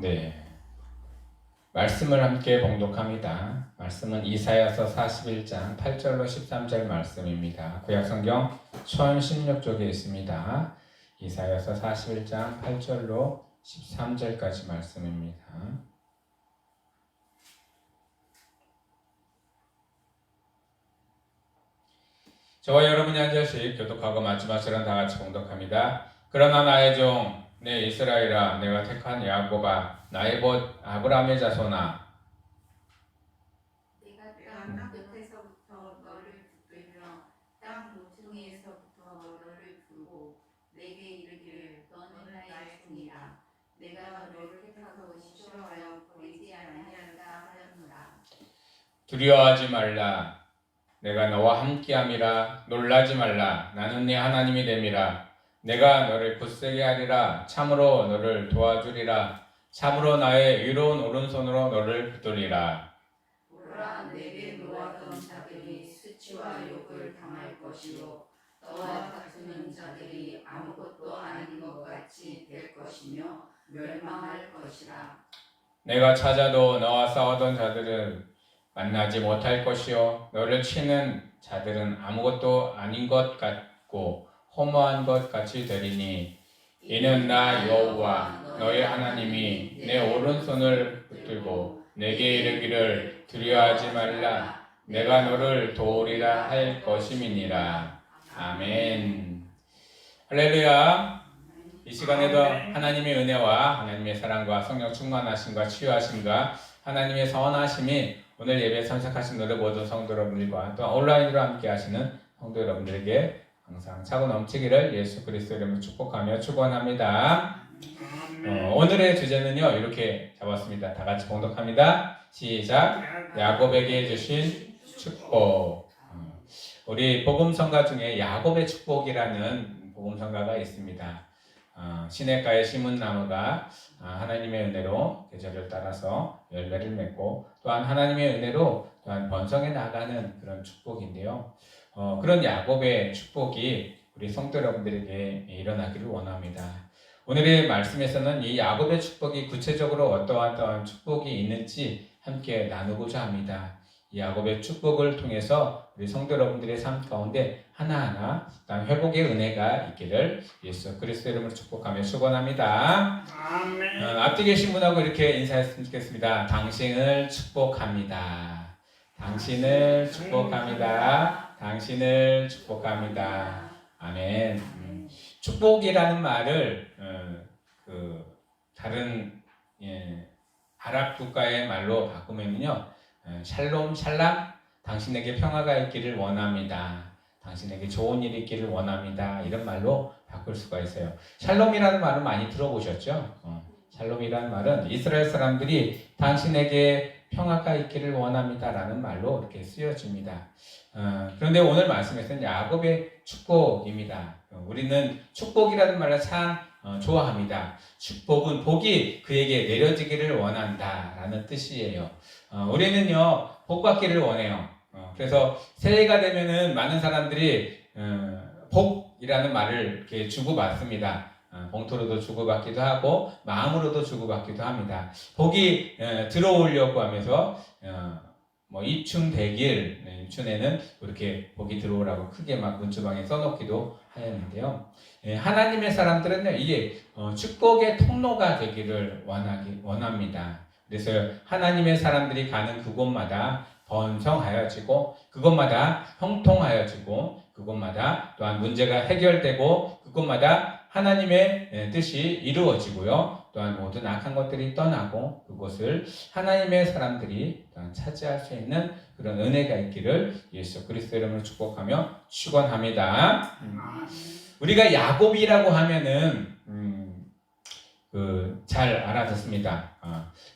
네. 말씀을 함께 봉독합니다. 말씀은 이사야서 41장 8절로 13절 말씀입니다. 구약성경 1016쪽에 있습니다. 이사야서 41장 8절로 13절까지 말씀입니다. 저와 여러분이 한 절씩 교독하고 마지막처럼 다 같이 봉독합니다. 그러나 나의 종 내 이스라엘아, 내가 택한 야곱아, 나의 벗 아브라함의 자손아, 내가 땅 끝에서부터 너를 붙들며 땅 모퉁이에서부터 너를 부르고 내게 이르기를 너는 나의 종이라. 내가 너를 택하고 싫어하여 버리지 아니하리라 하였노라. 두려워하지 말라. 내가 너와 함께함이라. 놀라지 말라. 나는 네 하나님이 됨이라. 내가 너를 굳세게 하리라. 참으로 너를 도와주리라. 참으로 나의 의로운 오른손으로 너를 붙들리라. 보라, 내게 노하던 자들이 수치와 욕을 당할 것이요 너와 다투는 자들이 아무것도 아닌 것 같이 될 것이며 멸망할 것이라. 내가 찾아도 너와 싸우던 자들은 만나지 못할 것이요 너를 치는 자들은 아무것도 아닌 것 같고 허무한 것 같이 되리니 이는 나 여호와 너의 하나님이 내 오른손을 붙들고 내게 이르기를 두려워하지 말라. 내가 너를 도우리라 할 것임이니라. 아멘. 할렐루야. 이 시간에도 하나님의 은혜와 하나님의 사랑과 성령 충만하심과 치유하심과 하나님의 선하심이 오늘 예배에 참석하신 너를 모든 성도 여러분들과 또 온라인으로 함께 하시는 성도 여러분들에게 항상 차고 넘치기를 예수 그리스도 이름으로 축복하며 축원합니다. 오늘의 주제는요 이렇게 잡았습니다. 다 같이 봉독합니다. 시작. 야곱에게 주신 축복. 우리 복음성가 중에 야곱의 축복이라는 복음성가가 있습니다. 시냇가에 심은 나무가 하나님의 은혜로 계절을 따라서 열매를 맺고 또한 하나님의 은혜로 또한 번성해 나가는 그런 축복인데요. 그런 야곱의 축복이 우리 성도 여러분들에게 일어나기를 원합니다. 오늘의 말씀에서는 이 야곱의 축복이 구체적으로 어떠한 축복이 있는지 함께 나누고자 합니다. 이 야곱의 축복을 통해서 우리 성도 여러분들의 삶 가운데 하나하나 회복의 은혜가 있기를 예수 그리스도 이름으로 축복하며 축원합니다. 아멘. 앞뒤 계신 분하고 이렇게 인사했으면 좋겠습니다. 당신을 축복합니다. 당신을 축복합니다. 당신을 축복합니다. 아멘. 축복이라는 말을 다른 아랍 국가의 말로 바꾸면요, 샬롬, 샬람, 당신에게 평화가 있기를 원합니다. 당신에게 좋은 일이 있기를 원합니다. 이런 말로 바꿀 수가 있어요. 샬롬이라는 말은 많이 들어보셨죠? 샬롬이라는 말은 이스라엘 사람들이 당신에게 평화가 있기를 원합니다 라는 말로 이렇게 쓰여집니다. 그런데 오늘 말씀에서는 야곱의 축복입니다. 우리는 축복이라는 말을 참 좋아합니다. 축복은 복이 그에게 내려지기를 원한다 라는 뜻이에요. 우리는요 복 받기를 원해요. 그래서 새해가 되면은 많은 사람들이 복이라는 말을 이렇게 주고받습니다. 봉투로도 주고받기도 하고 마음으로도 주고받기도 합니다. 복이 들어오려고 하면서 입춘100일, 입춘에는 이렇게 복이 들어오라고 크게 막 문주방에 써놓기도 하였는데요. 하나님의 사람들은요 이게 축복의 통로가 되기를 원합니다. 그래서 하나님의 사람들이 가는 그곳마다 번성하여지고 그곳마다 형통하여지고 그곳마다 또한 문제가 해결되고 그곳마다 하나님의 뜻이 이루어지고요. 또한 모든 악한 것들이 떠나고 그곳을 하나님의 사람들이 또한 차지할 수 있는 그런 은혜가 있기를 예수 그리스도 이름으로 축복하며 축원합니다. 우리가 야곱이라고 하면은 잘 알아듣습니다.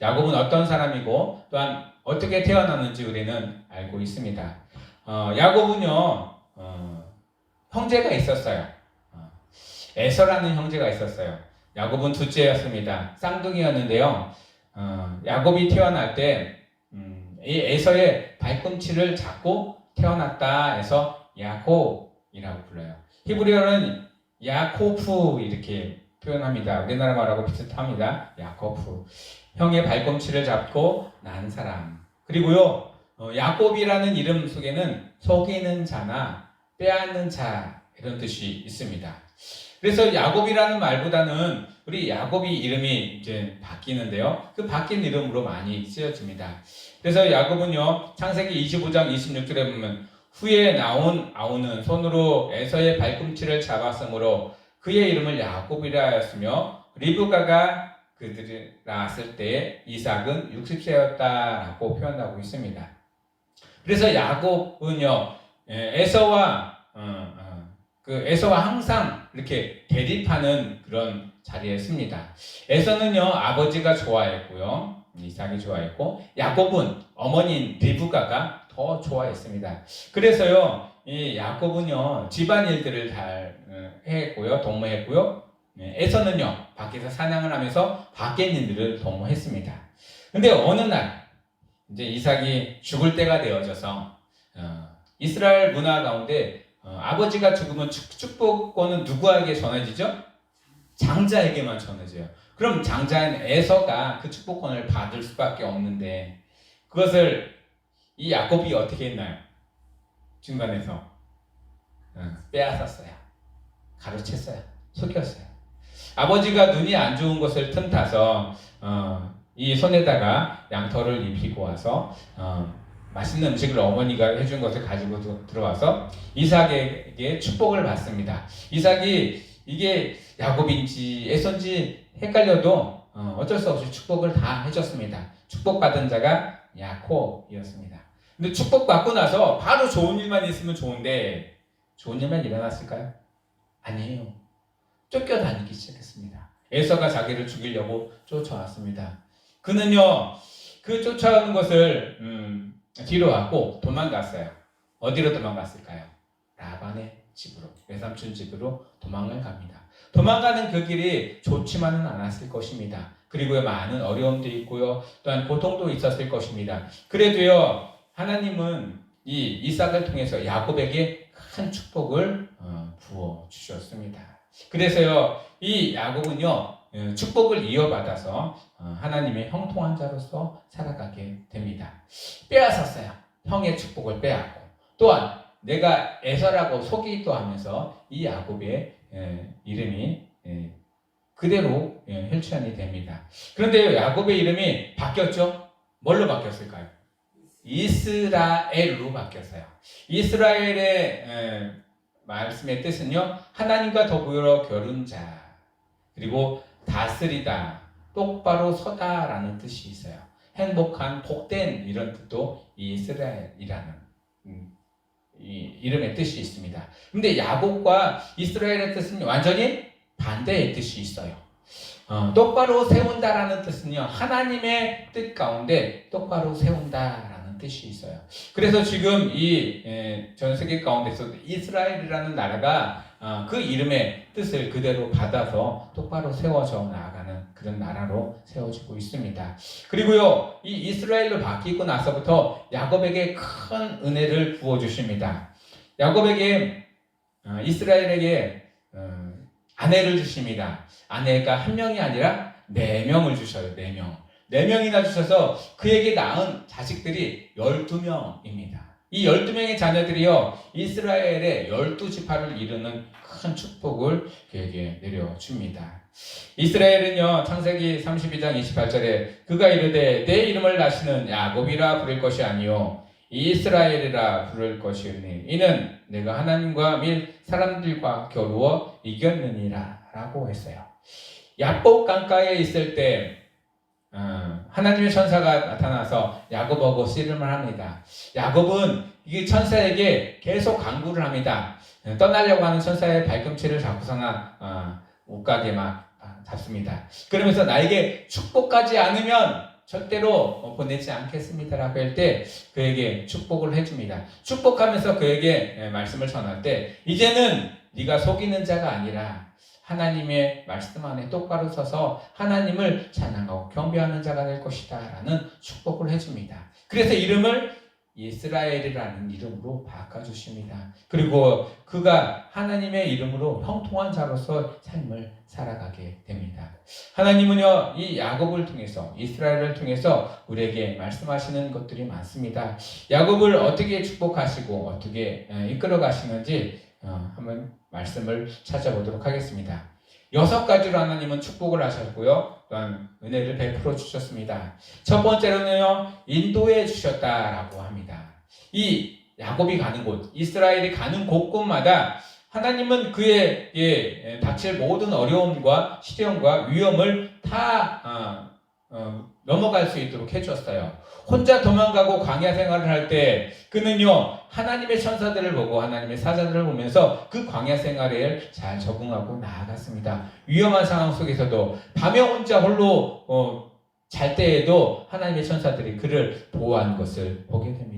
야곱은 어떤 사람이고 또한 어떻게 태어났는지 우리는 알고 있습니다. 야곱은요 형제가 있었어요. 에서라는 형제가 있었어요. 야곱은 둘째였습니다. 쌍둥이였는데요. 야곱이 태어날 때 이 에서의 발꿈치를 잡고 태어났다 해서 야곱이라고 불러요. 히브리어는 야코프 이렇게 표현합니다. 우리나라 말하고 비슷합니다. 야코프. 형의 발꿈치를 잡고 난 사람. 그리고요, 야곱이라는 이름 속에는 속이는 자나 빼앗는 자 이런 뜻이 있습니다. 그래서 야곱이라는 말보다는 우리 야곱이 이름이 이제 바뀌는데요. 그 바뀐 이름으로 많이 쓰여집니다. 그래서 야곱은요, 창세기 25장 26절에 보면 후에 나온 아우는 손으로 에서의 발꿈치를 잡았으므로 그의 이름을 야곱이라 하였으며 리브가가 그들을 낳았을 때 이삭은 60세였다라고 표현하고 있습니다. 그래서 야곱은요, 에서와 항상 이렇게 대립하는 그런 자리에 씁니다. 에서는요, 아버지가 좋아했고요, 이삭이 좋아했고, 야곱은 어머니인 리브가가 더 좋아했습니다. 그래서요, 이 야곱은요, 집안일들을 잘 했고요, 도모했고요, 에서는요, 밖에서 사냥을 하면서 밖에 있는 일을 도모했습니다. 근데 어느 날, 이제 이삭이 죽을 때가 되어져서, 이스라엘 문화 가운데 아버지가 죽으면 축복권은 누구에게 전해지죠? 장자에게만 전해져요. 그럼 장자인 에서가 그 축복권을 받을 수밖에 없는데 그것을 이 야곱이 어떻게 했나요? 중간에서 빼앗았어요. 가로챘어요. 속였어요. 아버지가 눈이 안 좋은 것을 틈타서 이 손에다가 양털을 입히고 와서 맛있는 음식을 어머니가 해준 것을 가지고 들어와서 이삭에게 축복을 받습니다. 이삭이 이게 야곱인지 에서인지 헷갈려도 어쩔 수 없이 축복을 다 해줬습니다. 축복받은 자가 야곱이었습니다. 근데 축복받고 나서 바로 좋은 일만 있으면 좋은데 좋은 일만 일어났을까요? 아니에요. 쫓겨다니기 시작했습니다. 에서가 자기를 죽이려고 쫓아왔습니다. 그는요, 그 쫓아오는 것을 뒤로 하고 도망갔어요. 어디로 도망갔을까요? 라반의 집으로, 외삼촌 집으로 도망을 갑니다. 도망가는 그 길이 좋지만은 않았을 것입니다. 그리고 많은 어려움도 있고요, 또한 고통도 있었을 것입니다. 그래도요, 하나님은 이 이삭을 통해서 야곱에게 큰 축복을 부어 주셨습니다. 그래서요, 이 야곱은요, 축복을 이어받아서 하나님의 형통한 자로서 살아가게 됩니다. 빼앗았어요. 형의 축복을 빼앗고, 또한 내가 에서라고 속이기도 하면서 이 야곱의 이름이 그대로 혈천이 됩니다. 그런데 야곱의 이름이 바뀌었죠? 뭘로 바뀌었을까요? 이스라엘로 바뀌었어요. 이스라엘의 말씀의 뜻은요, 하나님과 더불어 겨룬자, 그리고 다스리다, 똑바로 서다라는 뜻이 있어요. 행복한, 복된 이런 뜻도 이스라엘이라는 이 이름의 뜻이 있습니다. 근데 야곱과 이스라엘의 뜻은 완전히 반대의 뜻이 있어요. 똑바로 세운다라는 뜻은요, 하나님의 뜻 가운데 똑바로 세운다라는 뜻이 있어요. 그래서 지금 이 전 세계 가운데서 이스라엘이라는 나라가 그 이름의 뜻을 그대로 받아서 똑바로 세워져 나아가는 그런 나라로 세워지고 있습니다. 그리고요, 이 이스라엘로 바뀌고 나서부터 야곱에게 큰 은혜를 부어주십니다. 야곱에게, 이스라엘에게 아내를 주십니다. 아내가 한 명이 아니라 4명을 주셔요. 4명. 4명이나 주셔서 그에게 낳은 자식들이 12명입니다. 이 12명의 자녀들이요, 이스라엘의 12지파를 이루는 큰 축복을 그에게 내려줍니다. 이스라엘은요, 창세기 32장 28절에 그가 이르되 내 이름을 다시는 야곱이라 부를 것이 아니요 이스라엘이라 부를 것이니 이는 내가 하나님과 및 사람들과 겨루어 이겼느니라 라고 했어요. 야복 강가에 있을 때 하나님의 천사가 나타나서 야곱하고 씨름을 합니다. 야곱은 이 천사에게 계속 강구를 합니다. 떠나려고 하는 천사의 발꿈치를 잡고서나 못 가게 막 잡습니다. 그러면서 나에게 축복하지 않으면 절대로 보내지 않겠습니다라고 할 때 그에게 축복을 해줍니다. 축복하면서 그에게 말씀을 전할 때 이제는 네가 속이는 자가 아니라 하나님의 말씀 안에 똑바로 서서 하나님을 찬양하고 경배하는 자가 될 것이다 라는 축복을 해줍니다. 그래서 이름을 이스라엘이라는 이름으로 바꿔주십니다. 그리고 그가 하나님의 이름으로 형통한 자로서 삶을 살아가게 됩니다. 하나님은요, 이 야곱을 통해서, 이스라엘을 통해서 우리에게 말씀하시는 것들이 많습니다. 야곱을 어떻게 축복하시고 어떻게 이끌어 가시는지 한번 말씀을 찾아보도록 하겠습니다. 6가지로 하나님은 축복을 하셨고요, 또한 은혜를 베풀어 주셨습니다. 첫 번째로는요, 인도해 주셨다라고 합니다. 이 야곱이 가는 곳, 이스라엘이 가는 곳곳마다 하나님은 그의 닥칠 모든 어려움과 시련과 위험을 다 넘어갈 수 있도록 해주었어요. 혼자 도망가고 광야 생활을 할 때 그는요, 하나님의 천사들을 보고 하나님의 사자들을 보면서 그 광야 생활에 잘 적응하고 나아갔습니다. 위험한 상황 속에서도 밤에 혼자 홀로 잘 때에도 하나님의 천사들이 그를 보호하는 것을 보게 됩니다.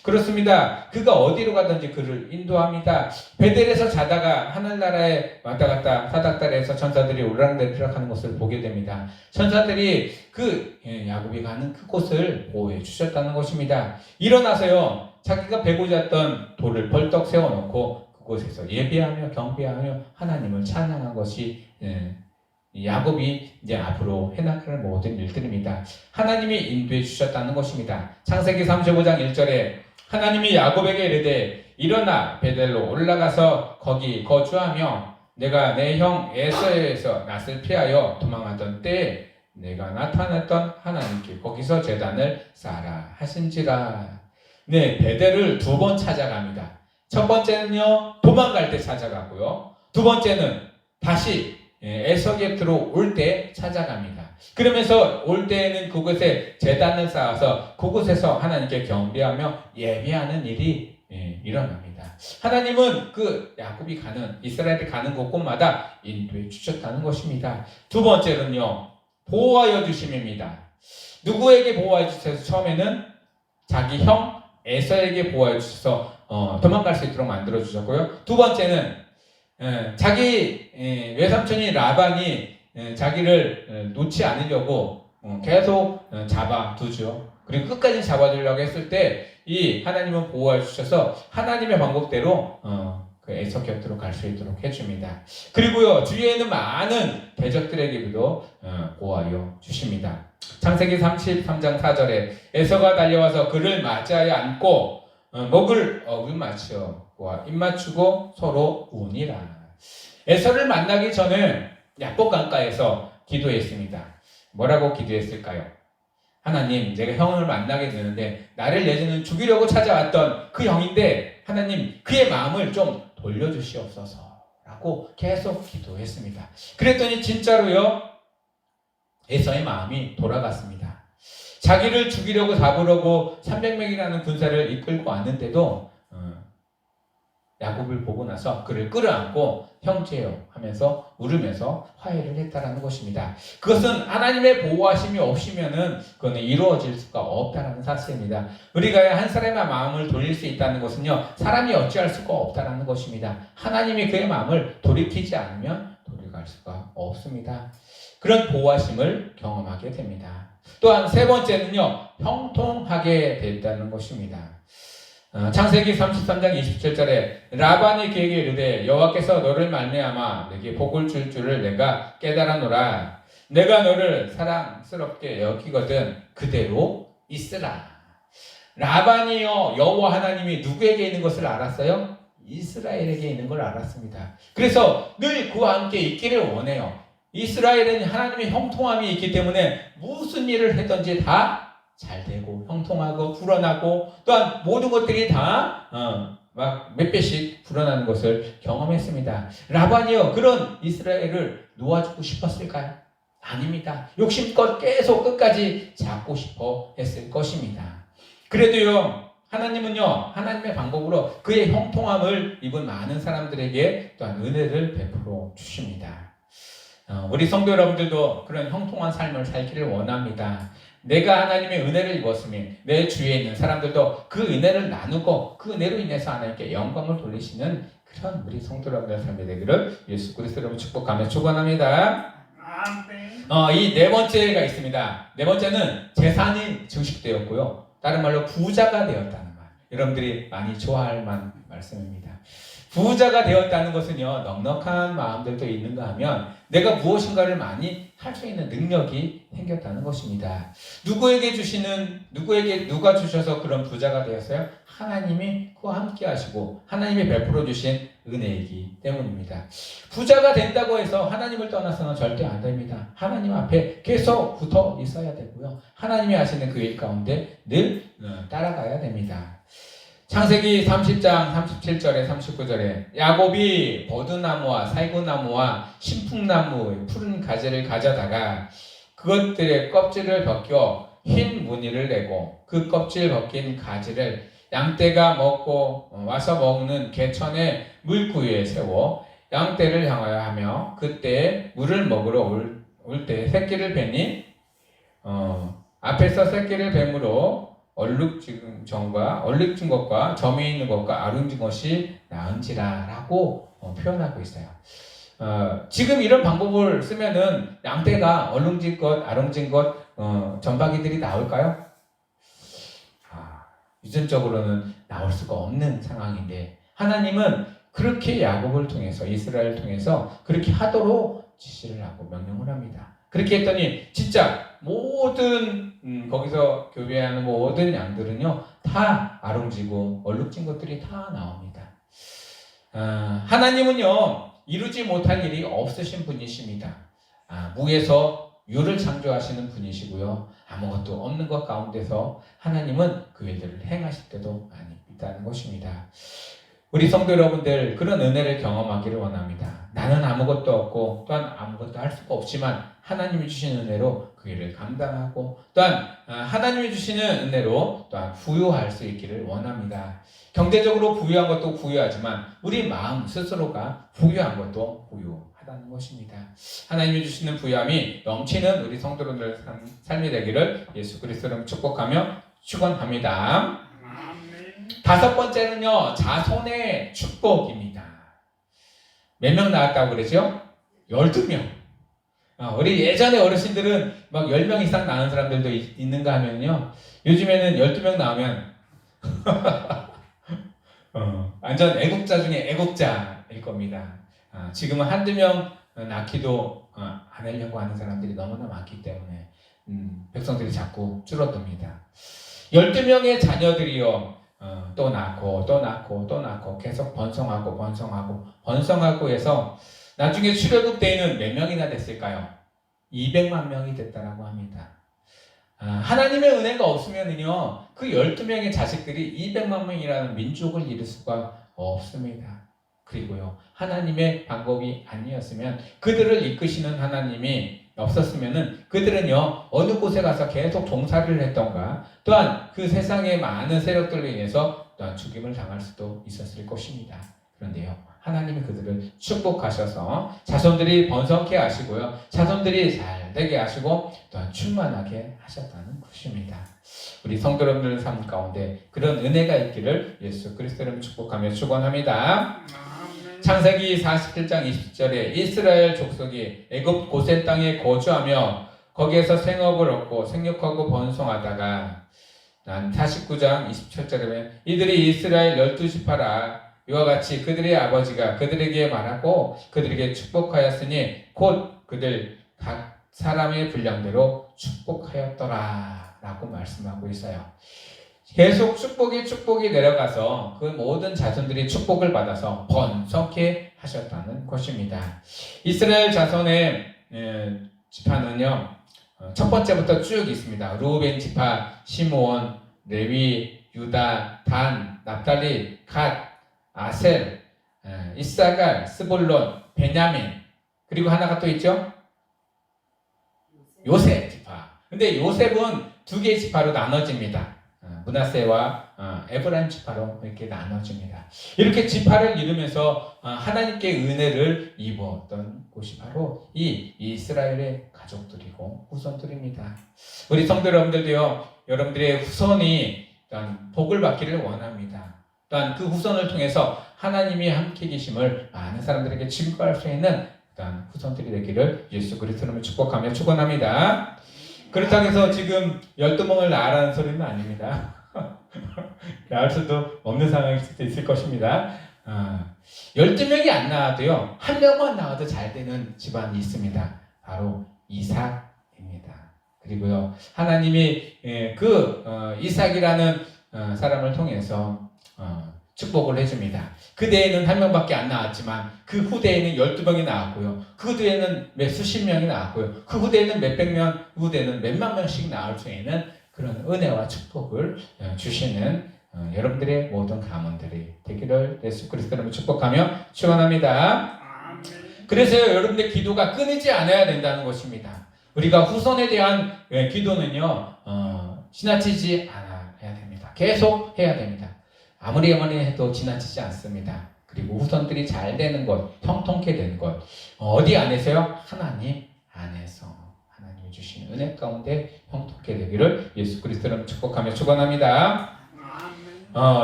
그렇습니다. 그가 어디로 가든지 그를 인도합니다. 베델에서 자다가 하늘나라에 왔다 갔다 사닥다리에서 천사들이 오르락내리락 하는 것을 보게 됩니다. 천사들이 그 야곱이 가는 그곳을 보호해 주셨다는 것입니다. 일어나서요, 자기가 베고 잤던 돌을 벌떡 세워놓고 그곳에서 예배하며 경배하며 하나님을 찬양한 것이 야곱이 이제 앞으로 해나갈 모든 일들입니다. 하나님이 인도해 주셨다는 것입니다. 창세기 35장 1절에 하나님이 야곱에게 이르되 일어나 베델로 올라가서 거기 거주하며 내가 내 형 에서에서 낯을 피하여 도망하던 때에 내가 나타났던 하나님께 거기서 제단을 쌓아라 하신지라. 네, 베델을 2번 찾아갑니다. 첫 번째는요, 도망갈 때 찾아가고요, 두 번째는 다시 에서 곁으로 올 때 찾아갑니다. 그러면서 올 때에는 그곳에 제단을 쌓아서 그곳에서 하나님께 경배하며 예배하는 일이 일어납니다. 하나님은 그 야곱이 가는, 이스라엘이 가는 곳곳마다 인도해 주셨다는 것입니다. 두 번째는요, 보호하여 주심입니다. 누구에게 보호하여 주셔서 처음에는 자기 형 에서에게 보호하여 주셔서 도망갈 수 있도록 만들어 주셨고요. 두 번째는 자기 외삼촌이 라반이 자기를 놓지 않으려고 계속 잡아두죠. 그리고 끝까지 잡아주려고 했을 때 이 하나님은 보호해 주셔서 하나님의 방법대로 그 에서 곁으로 갈 수 있도록 해줍니다. 그리고요, 주위에 있는 많은 대적들에게도 보호하여 주십니다. 창세기 33장 4절에 에서가 달려와서 그를 맞이하여 안고 목을 어루맞혀 입 맞추고 서로 우니라. 에서를 만나기 전에 야복 강가에서 기도했습니다. 뭐라고 기도했을까요? 하나님, 내가 형을 만나게 되는데 나를 내지는 죽이려고 찾아왔던 그 형인데 하나님, 그의 마음을 좀 돌려주시옵소서 라고 계속 기도했습니다. 그랬더니 진짜로요, 에서의 마음이 돌아갔습니다. 자기를 죽이려고 잡으려고 300명이라는 군사를 이끌고 왔는데도 야곱을 보고 나서 그를 끌어안고 형제여 하면서 울으면서 화해를 했다라는 것입니다. 그것은 하나님의 보호하심이 없으면은 그거는 이루어질 수가 없다라는 사실입니다. 우리가 한 사람의 마음을 돌릴 수 있다는 것은요, 사람이 어찌할 수가 없다라는 것입니다. 하나님이 그의 마음을 돌이키지 않으면 돌이갈 수가 없습니다. 그런 보호하심을 경험하게 됩니다. 또한 세 번째는요, 형통하게 된다는 것입니다. 창세기 33장 27절에 라반이 그에게 이르되 여호와께서 너를 말미암아 내게 복을 줄 줄을 내가 깨달아노라. 내가 너를 사랑스럽게 여기거든 그대로 있으라. 라반이요, 여호와 하나님이 누구에게 있는 것을 알았어요? 이스라엘에게 있는 걸 알았습니다. 그래서 늘 그와 함께 있기를 원해요. 이스라엘은 하나님의 형통함이 있기 때문에 무슨 일을 했든지 다 잘 되고 형통하고 불어나고 또한 모든 것들이 다 막 몇 배씩 불어나는 것을 경험했습니다. 라반이요, 그런 이스라엘을 놓아주고 싶었을까요? 아닙니다. 욕심껏 계속 끝까지 잡고 싶어 했을 것입니다. 그래도요, 하나님은요, 하나님의 방법으로 그의 형통함을 입은 많은 사람들에게 또한 은혜를 베풀어 주십니다. 우리 성도 여러분들도 그런 형통한 삶을 살기를 원합니다. 내가 하나님의 은혜를 입었으니 내 주위에 있는 사람들도 그 은혜를 나누고 그 은혜로 인해서 하나님께 영광을 돌리시는 그런 우리 성도 여러분들의 삶이 되기를 예수 그리스도로 축복하며 축원합니다. 이 네 번째가 있습니다. 네 번째는 재산이 증식되었고요, 다른 말로 부자가 되었다는 말. 여러분들이 많이 좋아할 만한 말씀입니다. 부자가 되었다는 것은요, 넉넉한 마음들도 있는가 하면 내가 무엇인가를 많이 할 수 있는 능력이 생겼다는 것입니다. 누가 주셔서 그런 부자가 되었어요? 하나님이 그와 함께 하시고 하나님이 베풀어 주신 은혜이기 때문입니다. 부자가 된다고 해서 하나님을 떠나서는 절대 안 됩니다. 하나님 앞에 계속 붙어 있어야 되고요. 하나님이 하시는 그 일 가운데 늘 따라가야 됩니다. 창세기 30장 37절에 39절에 야곱이 버드나무와 살구나무와 신풍나무의 푸른 가지를 가져다가 그것들의 껍질을 벗겨 흰 무늬를 내고 그 껍질 벗긴 가지를 양떼가 먹고 와서 먹는 개천의 물구유에 세워 양떼를 향하여 하며 그때 물을 먹으러 올 때 새끼를 뵈니 앞에서 새끼를 뱀으로 얼룩진 것과 점이 있는 것과 아름진 것이 나은지라 라고 표현하고 있어요. 지금 이런 방법을 쓰면은 양떼가 얼룩진 것, 아름진 것, 점박이들이 나올까요? 유전적으로는 나올 수가 없는 상황인데 하나님은 그렇게 야곱을 통해서 이스라엘을 통해서 그렇게 하도록 지시를 하고 명령을 합니다. 그렇게 했더니 진짜 모든 거기서 교배하는 모든 양들은요 다 아름지고 얼룩진 것들이 다 나옵니다. 하나님은요 이루지 못할 일이 없으신 분이십니다. 무에서 유를 창조하시는 분이시고요 아무것도 없는 것 가운데서 하나님은 그 일들을 행하실 때도 많이 있다는 것입니다. 우리 성도 여러분들 그런 은혜를 경험하기를 원합니다. 나는 아무것도 없고 또한 아무것도 할 수가 없지만 하나님이 주시는 은혜로 그 일을 감당하고 또한 하나님이 주시는 은혜로 또한 부유할 수 있기를 원합니다. 경제적으로 부유한 것도 부유하지만 우리 마음 스스로가 부유한 것도 부유하다는 것입니다. 하나님이 주시는 부유함이 넘치는 우리 성도들의 삶이 되기를 예수 그리스도로 축복하며 축원합니다. 다섯 번째는요, 자손의 축복입니다. 몇 명 나왔다고 그러죠? 12명. 우리 예전에 어르신들은 막 10명 이상 낳은 사람들도 있는가 하면요, 요즘에는 12명 나오면, 완전 애국자 중에 애국자일 겁니다. 지금은 한두 명 낳기도 안 하려고 하는 사람들이 너무나 많기 때문에, 백성들이 자꾸 줄어듭니다. 12명의 자녀들이요, 또 낳고 계속 번성하고 해서 나중에 출애굽 때에는 몇 명이나 됐을까요? 200만 명이 됐다라고 합니다. 하나님의 은혜가 없으면은요 그 12명의 자식들이 200만 명이라는 민족을 이룰 수가 없습니다. 그리고요 하나님의 방법이 아니었으면 그들을 이끄시는 하나님이 없었으면은 그들은요 어느 곳에 가서 계속 종살이를 했던가 또한 그 세상의 많은 세력들로 인해서 또한 죽임을 당할 수도 있었을 것입니다. 그런데요 하나님이 그들을 축복하셔서 자손들이 번성케 하시고요 자손들이 잘 되게 하시고 또한 충만하게 하셨다는 것입니다. 우리 성도 여러분들 삶 가운데 그런 은혜가 있기를 예수 그리스도를 축복하며 축원합니다. 창세기 47장 20절에 이스라엘 족속이 애굽 고센 땅에 거주하며 거기에서 생업을 얻고 생육하고 번성하다가 49장 27절에 이들이 이스라엘 12지파라 이와 같이 그들의 아버지가 그들에게 말하고 그들에게 축복하였으니 곧 그들 각 사람의 분량대로 축복하였더라 라고 말씀하고 있어요. 계속 축복이 내려가서 그 모든 자손들이 축복을 받아서 번성케 하셨다는 것입니다. 이스라엘 자손의 지파는요 첫 번째부터 쭉 있습니다. 루벤 지파, 시므온, 레위, 유다, 단, 납달리, 갓, 아셀, 이사갈, 스볼론, 베냐민 그리고 하나가 또 있죠? 요셉 지파. 근데 요셉은 두 개의 지파로 나눠집니다. 므낫세와 에브라임 지파로 이렇게 나눠집니다. 이렇게 지파를 이루면서 하나님께 은혜를 입었던 곳이 바로 이 이스라엘의 가족들이고 후손들입니다. 우리 성도 여러분들도요, 여러분들의 후손이 또한 복을 받기를 원합니다. 또한 그 후손을 통해서 하나님이 함께 계심을 많은 사람들에게 증거할 수 있는 또한 후손들이 되기를 예수 그리스도로 축복하며 축원합니다. 그렇다고 해서 지금 12명을 낳으라는 소리는 아닙니다. 나올 수도 없는 상황일 수도 있을 것입니다. 12명이 안 나와도요, 한 명만 나와도 잘 되는 집안이 있습니다. 바로 이삭입니다. 그리고요, 하나님이 이삭이라는 사람을 통해서 축복을 해줍니다. 그대에는 한 명밖에 안 나왔지만 그 후대에는 12명이 나왔고요. 그 후대에는 수십 명이 나왔고요. 그 후대에는 몇백 명, 후대에는 몇만 명씩 나올 중에는 그런 은혜와 축복을 주시는 여러분들의 모든 가문들이 되기를 예수 그리스도로 축복하며 축원합니다. 그래서 여러분들 기도가 끊이지 않아야 된다는 것입니다. 우리가 후손에 대한 기도는요, 지나치지 않아야 됩니다. 계속 해야 됩니다. 아무리 해도 지나치지 않습니다. 그리고 후손들이 잘 되는 것, 형통케 되는 것, 어디 안에서요? 하나님 안에서 하나님이 주신 은혜 가운데 형통케 되기를 예수 그리스도로 축복하며 축원합니다.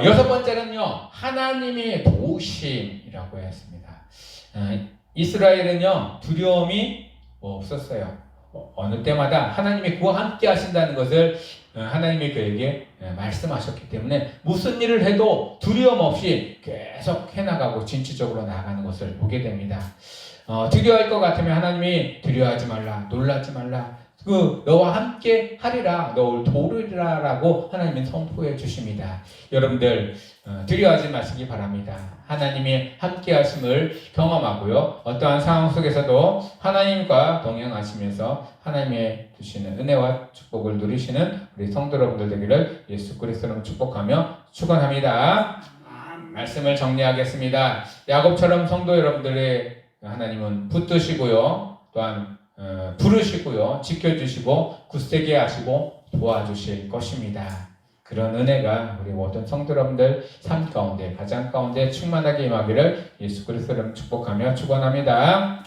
여섯 번째는요, 하나님의 도우심이라고 했습니다. 이스라엘은요, 두려움이 없었어요. 어느 때마다 하나님이 그와 함께 하신다는 것을 하나님이 그에게 말씀하셨기 때문에 무슨 일을 해도 두려움 없이 계속 해나가고 진취적으로 나아가는 것을 보게 됩니다. 두려워할 것 같으면 하나님이 두려워하지 말라, 놀라지 말라, 너와 함께 하리라, 너를 도우리라 라고 하나님은 선포해 주십니다. 여러분들 두려워하지 마시기 바랍니다. 하나님이 함께 하심을 경험하고요, 어떠한 상황 속에서도 하나님과 동행하시면서 하나님의 주시는 은혜와 축복을 누리시는 우리 성도 여러분들 되기를 예수 그리스도로 축복하며 축원합니다. 말씀을 정리하겠습니다. 야곱처럼 성도 여러분들의 하나님은 붙드시고요, 또한 부르시고요, 지켜주시고 굳세게 하시고 도와주실 것입니다. 그런 은혜가 우리 모든 성도 여러분들 삶 가운데 가장 가운데 충만하게 임하기를 예수 그리스도로 축복하며 축원합니다.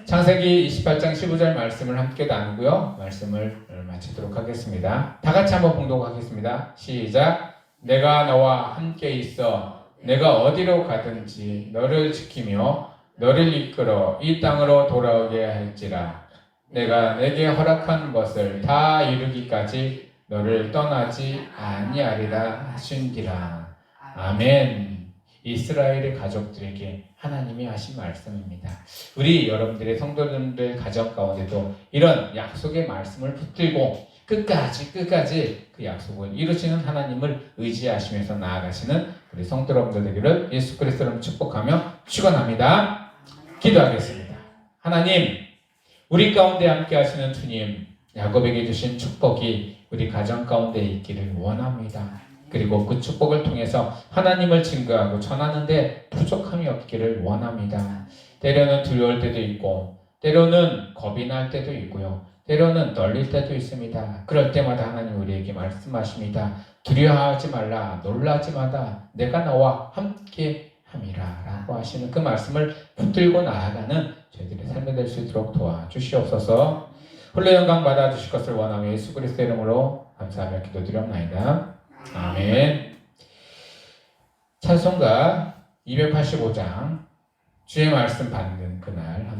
창세기 28장 15절 말씀을 함께 나누고요, 말씀을 마치도록 하겠습니다. 다 같이 한번 봉독하겠습니다. 시작. 내가 너와 함께 있어 내가 어디로 가든지 너를 지키며 너를 이끌어 이 땅으로 돌아오게 할지라. 내가 내게 허락한 것을 다 이루기까지 너를 떠나지 아니하리라 하신디라. 아멘. 이스라엘의 가족들에게 하나님이 하신 말씀입니다. 우리 여러분들의 성도님들 가정 가운데도 이런 약속의 말씀을 붙들고 끝까지 그 약속을 이루시는 하나님을 의지하시면서 나아가시는 우리 성도 여러분들 되기를 예수 그리스도로 축복하며 축원합니다. 기도하겠습니다. 하나님, 우리 가운데 함께 하시는 주님, 야곱에게 주신 축복이 우리 가정 가운데 있기를 원합니다. 그리고 그 축복을 통해서 하나님을 증거하고 전하는데 부족함이 없기를 원합니다. 때로는 두려울 때도 있고, 때로는 겁이 날 때도 있고요, 때로는 떨릴 때도 있습니다. 그럴 때마다 하나님 우리에게 말씀하십니다. 두려워하지 말라, 놀라지 마라, 내가 너와 함께 함이라 라고 하시는 그 말씀을 붙들고 나아가는 저희들의 삶이 될 수 있도록 도와주시옵소서. 홀로 영광 받아주실 것을 원하며 예수 그리스도의 이름으로 감사하며 기도드렸나이다. 아멘. 찬송가 285장 주의 말씀 받는 그날